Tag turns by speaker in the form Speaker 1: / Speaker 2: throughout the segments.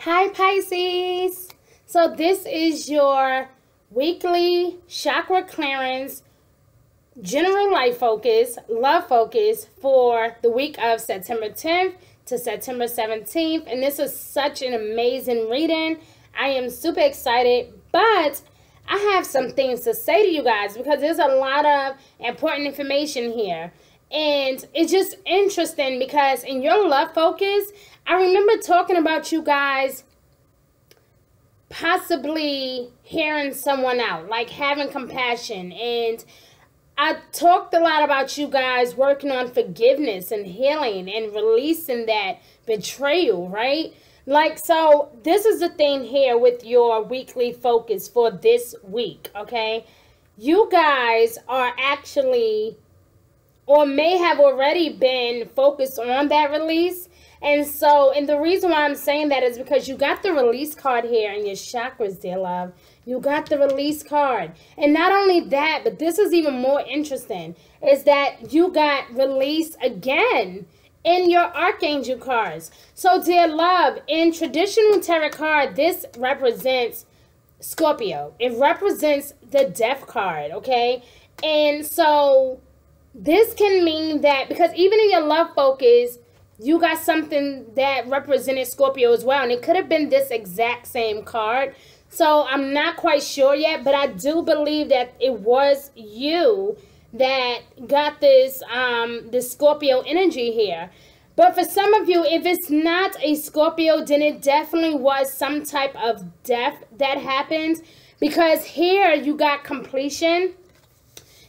Speaker 1: Hi Pisces! So this is your weekly chakra clearance, general life focus, love focus for the week of September 10th to September 17th. And this is such an amazing reading. I am super excited, but I have some things to say to you guys because there's a lot of important information here. And it's just interesting because in your love focus, I remember talking about you guys possibly hearing someone out, like having compassion. And I talked a lot about you guys working on forgiveness and healing and releasing that betrayal, right? Like, so this is the thing here with your weekly focus for this week, okay? You guys are actually, or may have already been focused on that release. And so, and the reason why I'm saying that is because you got the release card here in your chakras, dear love. You got the release card. And not only that, but this is even more interesting, is that you got release again in your archangel cards. So, dear love, in traditional tarot card, this represents Scorpio. It represents the death card, okay? And so this can mean that, because even in your love focus, you got something that represented Scorpio as well. And it could have been this exact same card. So I'm not quite sure yet, but I do believe that it was you that got this, this Scorpio energy here. But for some of you, if it's not a Scorpio, then it definitely was some type of death that happened. Because here you got completion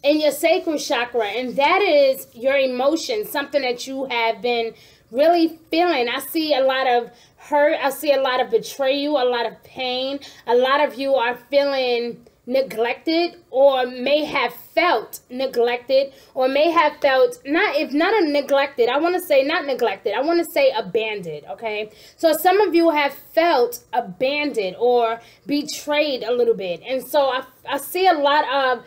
Speaker 1: in your sacral chakra, and that is your emotion, something that you have been really feeling. I see a lot of hurt, I see a lot of betrayal, a lot of pain. A lot of you are feeling neglected, or may have felt neglected, or may have felt, if not a neglected, I want to say not neglected, I want to say abandoned, okay? So some of you have felt abandoned or betrayed a little bit. And so I see a lot of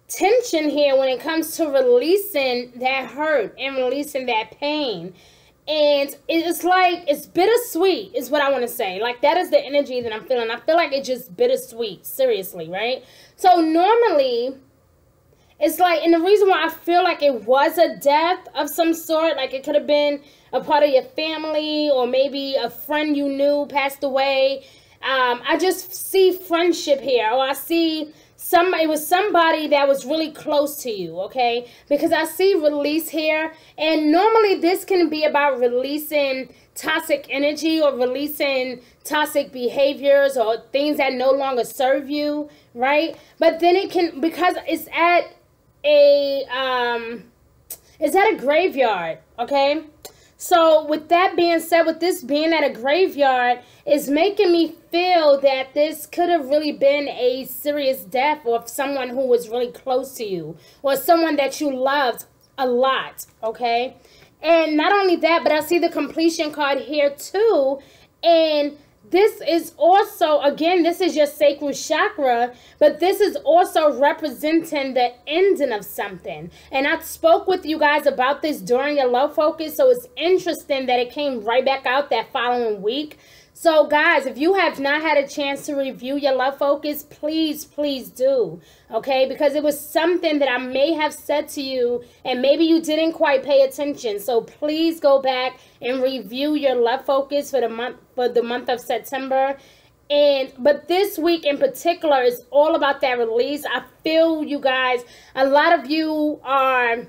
Speaker 1: tension here when it comes to releasing that hurt and releasing that pain. And it's like, it's bittersweet is what I want to say. Like, that is the energy that I'm feeling. I feel like it's just bittersweet, seriously, right? So normally, it's like, and the reason why I feel like it was a death of some sort, like it could have been a part of your family, or maybe a friend you knew passed away. I just see friendship here, or I see it was somebody that was really close to you, okay? Because I see release here, and normally this can be about releasing toxic energy or releasing toxic behaviors or things that no longer serve you, right? But then it can, because it's at a graveyard, okay? So with that being said, with this being at a graveyard, it's making me feel that this could have really been a serious death of someone who was really close to you, or someone that you loved a lot, okay? And not only that, but I see the completion card here too. And this is also, again, this is your sacral chakra, but this is also representing the ending of something. And I spoke with you guys about this during your love focus, so it's interesting that it came right back out that following week. So guys, if you have not had a chance to review your love focus, please, please do, okay? Because it was something that I may have said to you, and maybe you didn't quite pay attention. So please go back and review your love focus for the month of September. But this week in particular is all about that release. I feel you guys, a lot of you are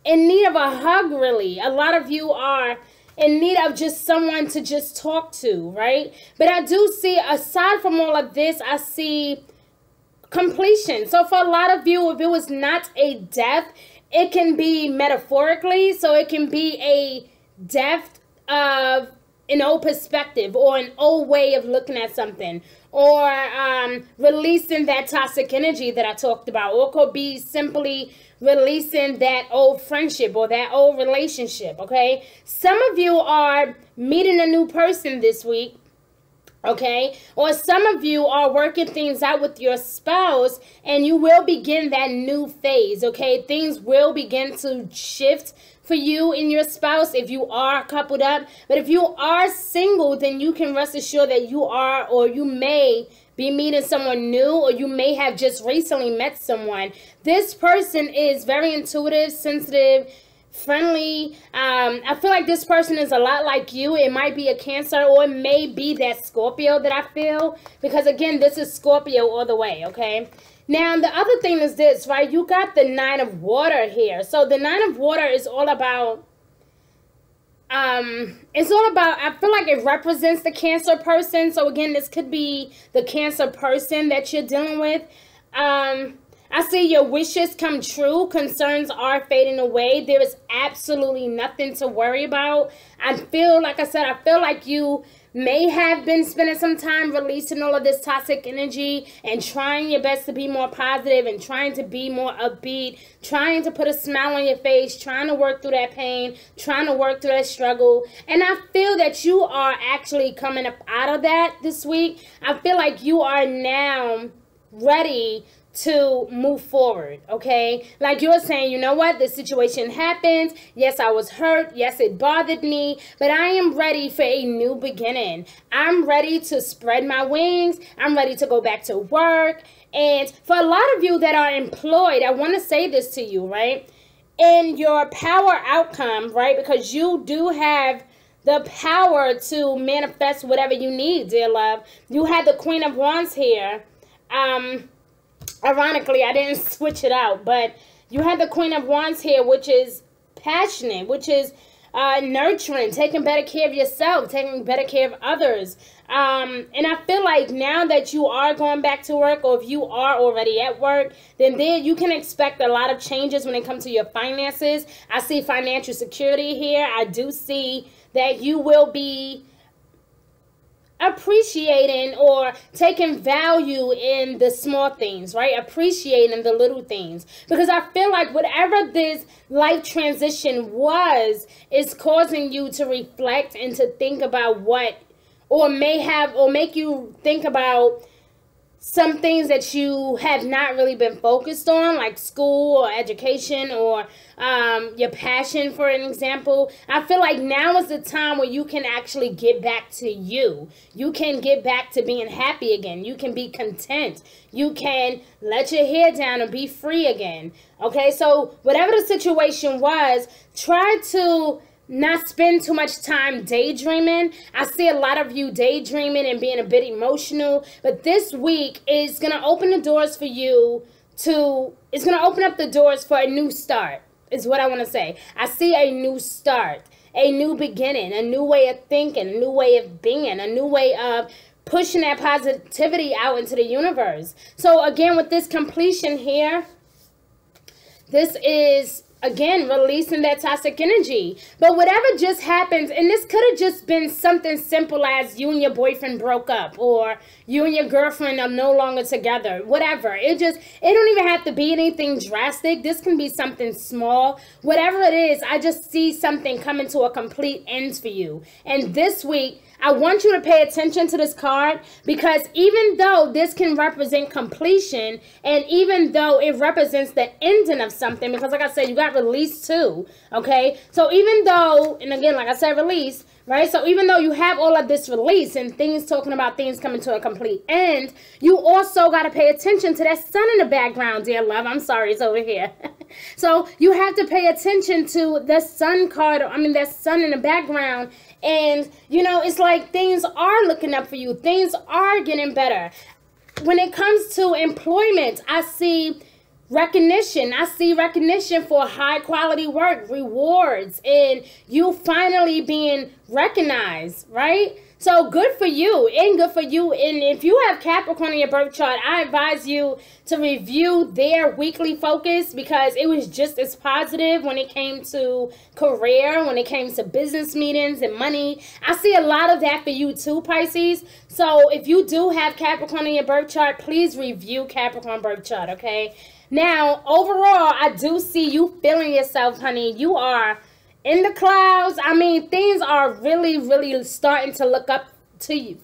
Speaker 1: in need of a hug, really. A lot of you are in need of just someone to just talk to, right? But I do see, aside from all of this, I see completion. So for a lot of you, if it was not a death, it can be metaphorically. So it can be a death of an old perspective, or an old way of looking at something, or releasing that toxic energy that I talked about, or it could be simply releasing that old friendship or that old relationship, okay? Some of you are meeting a new person this week, Okay, or some of you are working things out with your spouse, and you will begin that new phase. Okay, things will begin to shift for you and your spouse if you are coupled up. But if you are single, then you can rest assured that you are, or you may be meeting someone new, or you may have just recently met someone. This person is very intuitive, sensitive, friendly. I feel like this person is a lot like you. It might be a Cancer, or it may be that Scorpio that I feel, because again, this is Scorpio all the way. Okay, now the other thing is this, right? You got the Nine of Water here. So the Nine of Water is all about I feel like it represents the Cancer person. So again, this could be the Cancer person that you're dealing with. I see your wishes come true. Concerns are fading away. There is absolutely nothing to worry about. I feel, like I said, I feel like you may have been spending some time releasing all of this toxic energy and trying your best to be more positive and trying to be more upbeat, trying to put a smile on your face, trying to work through that pain, trying to work through that struggle. And I feel that you are actually coming up out of that this week. I feel like you are now ready to move forward. Okay, like you're saying, you know what, this situation happened. Yes, I was hurt. Yes, it bothered me, but I am ready for a new beginning. I'm ready to spread my wings. I'm ready to go back to work. And for a lot of you that are employed, I want to say this to you, right? In your power outcome, right? Because you do have the power to manifest whatever you need, dear love. You had the Queen of Wands here. Ironically, I didn't switch it out, but you had the Queen of Wands here, which is passionate, which is nurturing, taking better care of yourself, taking better care of others. And I feel like now that you are going back to work, or if you are already at work, then there you can expect a lot of changes when it comes to your finances. I see financial security here. I do see that you will be appreciating or taking value in the small things, right? Appreciating the little things, because I feel like whatever this life transition was is causing you to reflect and to think about what, or make you think about some things that you have not really been focused on, like school or education, or your passion, for an example. I feel like now is the time where you can actually get back to you. You can get back to being happy again. You can be content. You can let your hair down and be free again. Okay, so whatever the situation was, try to not spend too much time daydreaming. I see a lot of you daydreaming and being a bit emotional, but this week is going to open the doors for you to, it's going to open up the doors for a new start, is what I want to say. I see a new start, a new beginning, a new way of thinking, a new way of being, a new way of pushing that positivity out into the universe. So again, with this completion here, this is, again, releasing that toxic energy. But whatever just happens, and this could have just been something simple as you and your boyfriend broke up, or you and your girlfriend are no longer together, whatever. It don't even have to be anything drastic. This can be something small. Whatever it is, I just see something coming to a complete end for you. And this week, I want you to pay attention to this card, because even though this can represent completion, and even though it represents the ending of something, because like I said, you got release too, okay? So even though, and again, like I said, release, right? So even though you have all of this release and things talking about things coming to a complete end, you also got to pay attention to that sun in the background, dear love. I'm sorry, it's over here. So you have to pay attention to the sun card, that sun in the background. And, you know, it's like things are looking up for you. Things are getting better. When it comes to employment, I see recognition. I see recognition for high quality work, rewards, and you finally being recognized, right? So good for you, and good for you. And if you have Capricorn in your birth chart, I advise you to review their weekly focus, because it was just as positive when it came to career, when it came to business meetings and money. I see a lot of that for you too, Pisces. So if you do have Capricorn in your birth chart, please review Capricorn birth chart, okay? Now, overall, I do see you feeling yourself, honey. You are in the clouds. Things are really, really starting to look up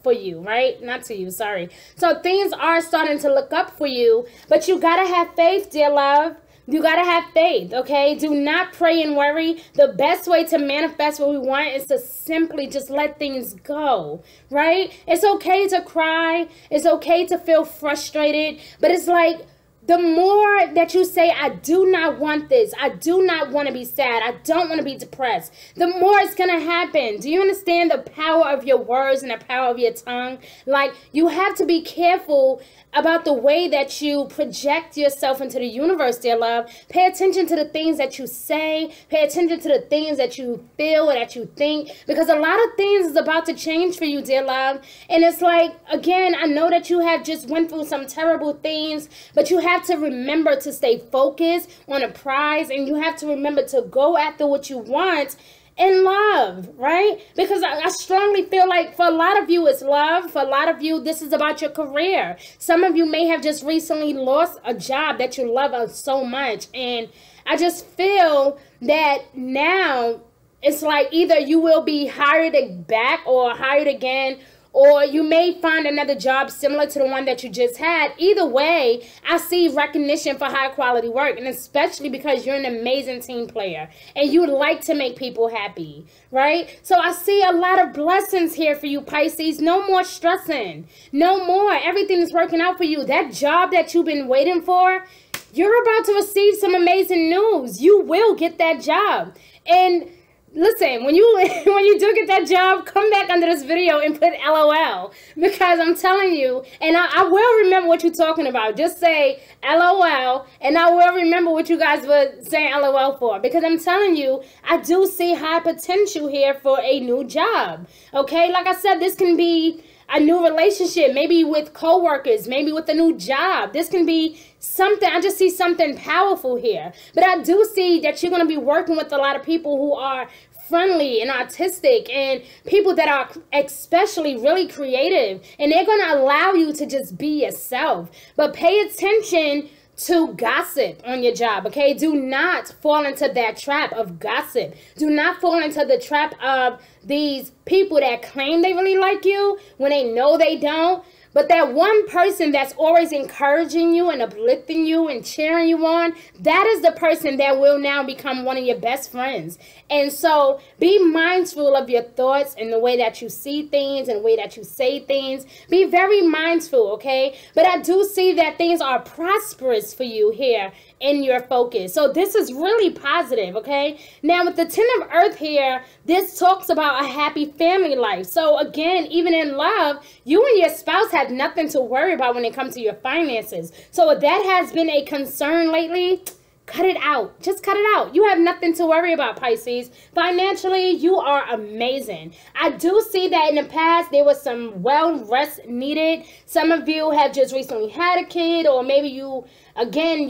Speaker 1: for you, right? Not to you, sorry. So things are starting to look up for you, but you gotta have faith, dear love. You gotta have faith, okay? Do not pray and worry. The best way to manifest what we want is to simply just let things go, right? It's okay to cry. It's okay to feel frustrated, but it's like, the more that you say, I do not want this, I do not want to be sad, I don't want to be depressed, the more it's going to happen. Do you understand the power of your words and the power of your tongue? Like, you have to be careful about the way that you project yourself into the universe, dear love. Pay attention to the things that you say. Pay attention to the things that you feel and that you think, because a lot of things is about to change for you, dear love. And it's like, again, I know that you have just went through some terrible things, but you have to remember to stay focused on a prize, and you have to remember to go after what you want in love, right? Because I strongly feel like for a lot of you, it's love. For a lot of you, this is about your career. Some of you may have just recently lost a job that you love so much. And I just feel that now it's like either you will be hired back or hired again, or you may find another job similar to the one that you just had. Either way, I see recognition for high quality work, and especially because you're an amazing team player and you like to make people happy, right? So I see a lot of blessings here for you, Pisces. No more stressing. No more. Everything is working out for you. That job that you've been waiting for, you're about to receive some amazing news. You will get that job. And listen, when you do get that job, come back under this video and put LOL, because I'm telling you, and I will remember what you're talking about. Just say LOL, and I will remember what you guys were saying LOL for, because I'm telling you, I do see high potential here for a new job. Okay, like I said, this can be a new relationship, maybe with co-workers, maybe with a new job. This can be something, I just see something powerful here. But I do see that you're going to be working with a lot of people who are friendly and artistic, and people that are especially really creative, and they're going to allow you to just be yourself. But pay attention to gossip on your job, okay? Do not fall into that trap of gossip. Do not fall into the trap of these people that claim they really like you when they know they don't. But that one person that's always encouraging you and uplifting you and cheering you on, that is the person that will now become one of your best friends. And so be mindful of your thoughts and the way that you see things and the way that you say things. Be very mindful, okay? But I do see that things are prosperous for you here in your focus. So this is really positive, okay? Now with the Ten of Earth here, this talks about a happy family life. So again, even in love, you and your spouse have nothing to worry about when it comes to your finances. So if that has been a concern lately, cut it out. Just cut it out. You have nothing to worry about, Pisces. Financially, you are amazing. I do see that in the past, there was some well rest needed. Some of you have just recently had a kid, or maybe you, again,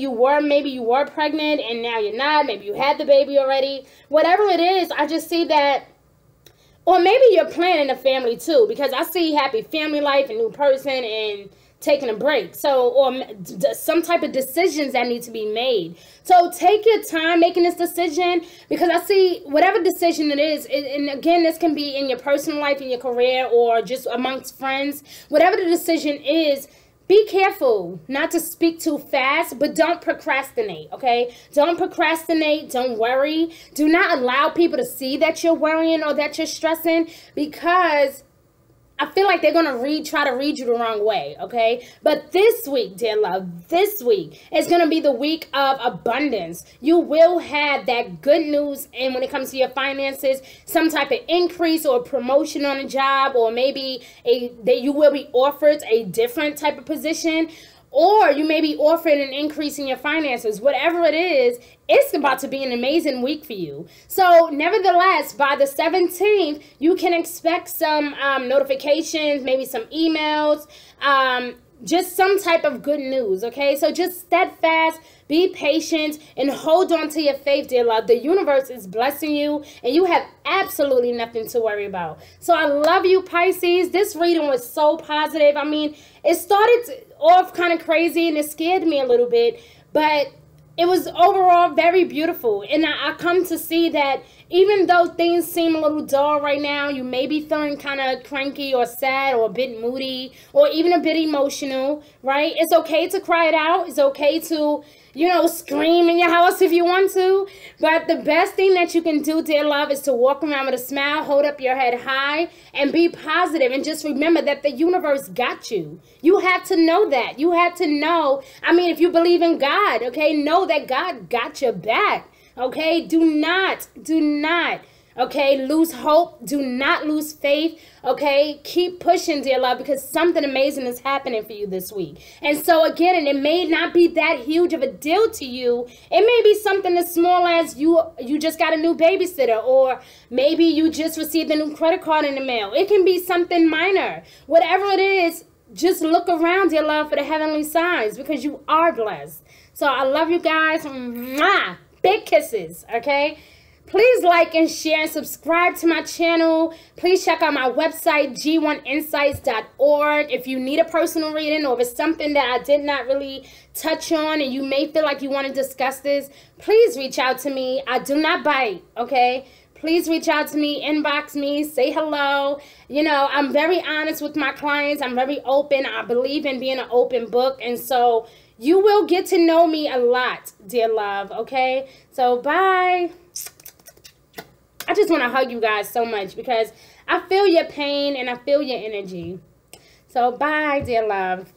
Speaker 1: maybe you were pregnant and now you're not. Maybe you had the baby already. Whatever it is, I just see that. Or maybe you're planning a family too, because I see happy family life, a new person, and taking a break. So, or some type of decisions that need to be made. So take your time making this decision, because I see whatever decision it is, and again, this can be in your personal life, in your career, or just amongst friends. Whatever the decision is, be careful not to speak too fast, but don't procrastinate, okay? Don't procrastinate. Don't worry. Do not allow people to see that you're worrying or that you're stressing, because I feel like they're going to try to read you the wrong way, okay? But this week, dear love, this week is going to be the week of abundance. You will have that good news, and when it comes to your finances, some type of increase or promotion on a job, or maybe you will be offered a different type of position, or you may be offered an increase in your finances. Whatever it is, it's about to be an amazing week for you. So nevertheless, by the 17th, you can expect some notifications, maybe some emails, just some type of good news, okay? So just steadfast, be patient, and hold on to your faith, dear love. The universe is blessing you, and you have absolutely nothing to worry about. So I love you, Pisces. This reading was so positive. I mean, it started off kind of crazy, and it scared me a little bit, but it was overall very beautiful. And I come to see that even though things seem a little dull right now, you may be feeling kind of cranky or sad or a bit moody or even a bit emotional, right? It's okay to cry it out. It's okay to, you know, scream in your house if you want to. But the best thing that you can do, dear love, is to walk around with a smile, hold up your head high, and be positive. And just remember that the universe got you. You have to know that. You have to know. I mean, if you believe in God, okay, know that God got your back. Okay, do not, okay, lose hope. Do not lose faith. Okay, keep pushing, dear love, because something amazing is happening for you this week. And so again, and it may not be that huge of a deal to you. It may be something as small as you just got a new babysitter, or maybe you just received a new credit card in the mail. It can be something minor. Whatever it is, just look around, dear love, for the heavenly signs, because you are blessed. So I love you guys. Mwah! Big kisses, okay? Please like and share and subscribe to my channel. Please check out my website, g1insights.org. If you need a personal reading, or if it's something that I did not really touch on and you may feel like you want to discuss this, please reach out to me. I do not bite, okay? Please reach out to me, inbox me, say hello. You know, I'm very honest with my clients. I'm very open. I believe in being an open book. And so you will get to know me a lot, dear love, okay? So, bye. I just want to hug you guys so much because I feel your pain and I feel your energy. So, bye, dear love.